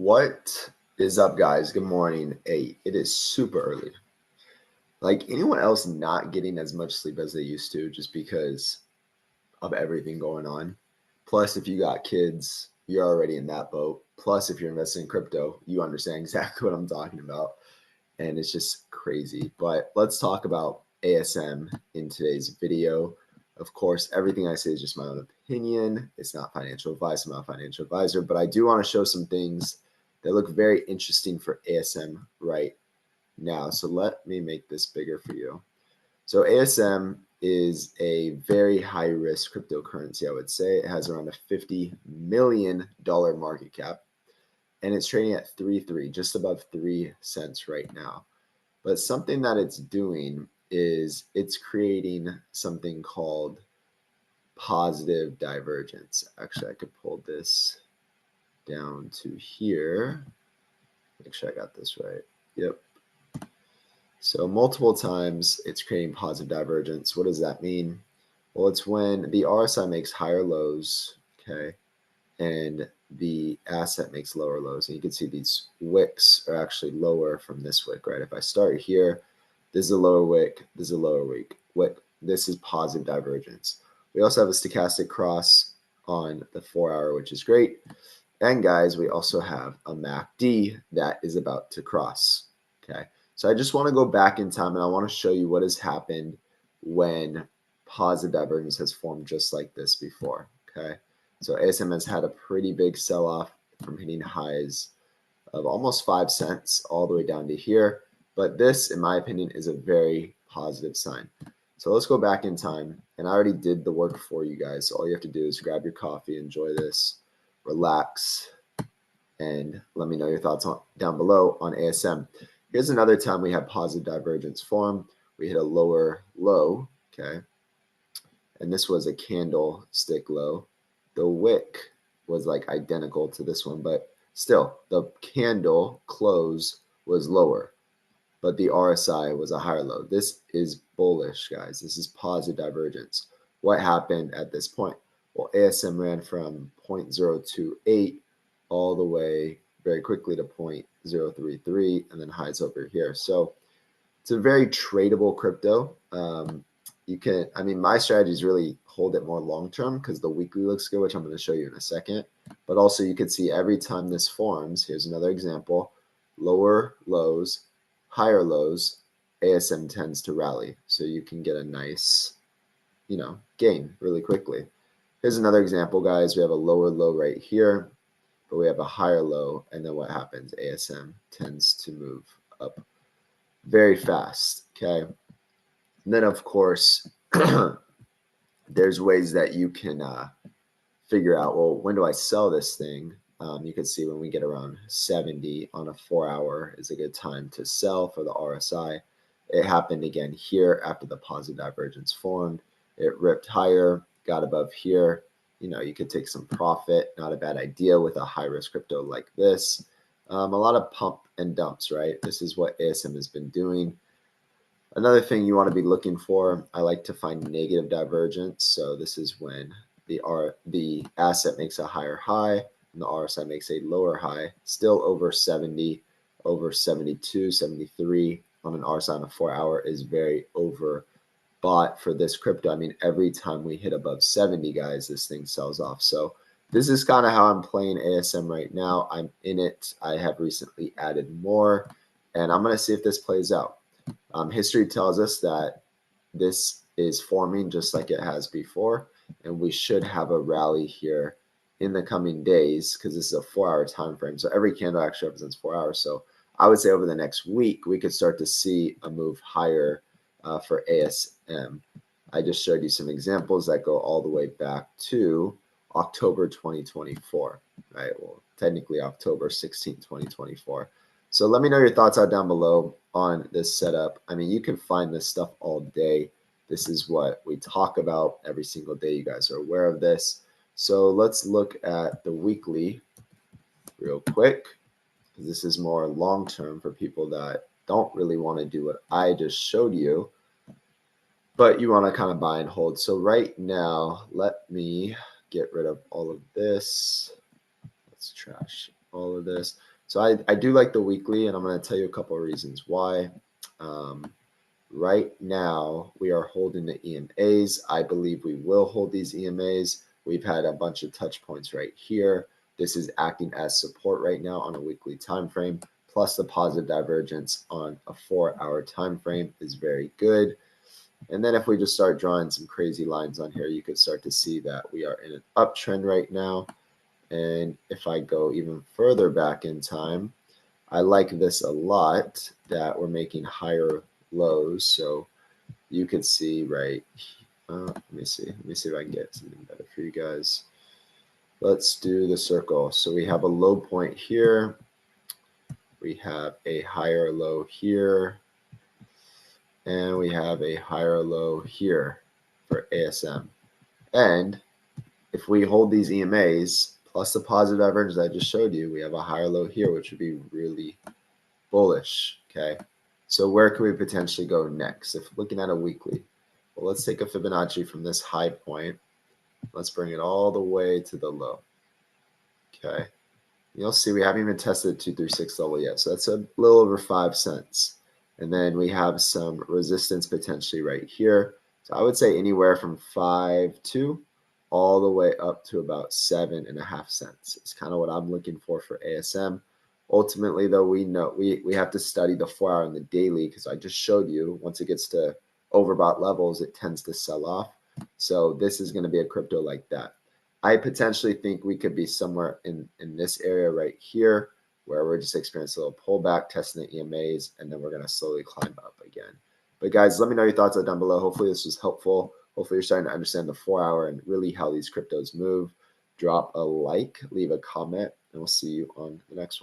What is up, guys? Good morning. Hey, it is super early. Like anyone else not getting as much sleep as they used to just because of everything going on. Plus, if you got kids, you're already in that boat. Plus, if you're investing in crypto, you understand exactly what I'm talking about. And it's just crazy. But let's talk about ASM in today's video. Of course, everything I say is just my own opinion. It's not financial advice. I'm not a financial advisor, but I do want to show some things that look very interesting for ASM right now. So let me make this bigger for you. So ASM is a very high risk cryptocurrency, I would say. It has around a $50 million market cap, and it's trading at 3.3, just above 3 cents right now. But something that it's doing is it's creating something called positive divergence. Actually, I could pull this down to here. Make sure I got this right. Yep. So multiple times it's creating positive divergence. What does that mean? Well, it's when the RSI makes higher lows, okay, and the asset makes lower lows. And you can see these wicks are actually lower from this wick, right? If I start here, this is a lower wick, this is a lower wick. This is positive divergence. We also have a stochastic cross on the 4-hour, which is great. And guys, we also have a MACD that is about to cross, okay? So I just want to go back in time and I want to show you what has happened when positive divergence has formed just like this before, okay? So ASM has had a pretty big sell-off from hitting highs of almost 5 cents all the way down to here. But this, in my opinion, is a very positive sign. So let's go back in time. And I already did the work for you guys. So all you have to do is grab your coffee, enjoy this, relax, and let me know your thoughts down below on ASM. Here's another time we had positive divergence form. We hit a lower low, okay? And this was a candlestick low. The wick was like identical to this one, but still the candle close was lower, but the RSI was a higher low. This is bullish, guys. This is positive divergence. What happened at this point? Well, ASM ran from 0.028 all the way very quickly to 0.033 and then highs over here. So it's a very tradable crypto. My strategy is really hold it more long-term because the weekly looks good, which I'm going to show you in a second. But also you can see every time this forms, here's another example, lower lows, higher lows, ASM tends to rally. So you can get a nice, gain really quickly. Here's another example, guys. We have a lower low right here, but we have a higher low. And then what happens? ASM tends to move up very fast, okay? And then, of course, there's ways that you can figure out, well, when do I sell this thing? You can see when we get around 70 on a 4-hour is a good time to sell for the RSI. It happened again here after the positive divergence formed. It ripped higher, got above here. You could take some profit. Not a bad idea with a high-risk crypto like this. A lot of pump and dumps, right? This is what ASM has been doing. Another thing you want to be looking for, I like to find negative divergence. So this is when the asset makes a higher high and the RSI makes a lower high, still over 70, over 72, 73 on an RSI on a 4-hour is very overbought for this crypto. I mean, every time we hit above 70, guys, this thing sells off. So this is kind of how I'm playing ASM right now. I'm in it. I have recently added more, and I'm going to see if this plays out. History tells us that this is forming just like it has before, and we should have a rally here in the coming days because this is a 4-hour time frame. So every candle actually represents 4 hours. So I would say over the next week, we could start to see a move higher for ASM. I just showed you some examples that go all the way back to October 2024, right? Well, technically October 16, 2024. So let me know your thoughts out down below on this setup. I mean, you can find this stuff all day. This is what we talk about every single day. You guys are aware of this. So let's look at the weekly real quick. This is more long-term for people that don't really want to do what I just showed you, but you want to kind of buy and hold. So right now, let me get rid of all of this. Let's trash all of this. So I do like the weekly, and I'm going to tell you a couple of reasons why. Right now, we are holding the EMAs. I believe we will hold these EMAs. We've had a bunch of touch points right here. This is acting as support right now on a weekly time frame, plus the positive divergence on a 4-hour time frame is very good. And then if we just start drawing some crazy lines on here, you could start to see that we are in an uptrend right now. And if I go even further back in time, I like this a lot, that we're making higher lows. So you could see right. Let me see if I can get something better for you guys. Let's do the circle. So we have a low point here. We have a higher low here. And we have a higher low here for ASM. And if we hold these EMAs plus the positive divergence I just showed you, we have a higher low here, which would be really bullish. Okay. So where could we potentially go next? If looking at a weekly, well, let's take a Fibonacci from this high point. Let's bring it all the way to the low. Okay. You'll see we haven't even tested the 236 level yet. So that's a little over 5 cents. And then we have some resistance potentially right here. So I would say anywhere from 5.2 all the way up to about 7.5 cents. It's kind of what I'm looking for ASM. Ultimately, though, we know we have to study the 4-hour and the daily, because I just showed you once it gets to overbought levels, it tends to sell off. So this is going to be a crypto like that. I potentially think we could be somewhere in this area right here, where we're just experiencing a little pullback, testing the EMAs, and then we're going to slowly climb up again. But guys, let me know your thoughts down below. Hopefully this was helpful. Hopefully you're starting to understand the 4-hour and really how these cryptos move. Drop a like, leave a comment, and we'll see you on the next one.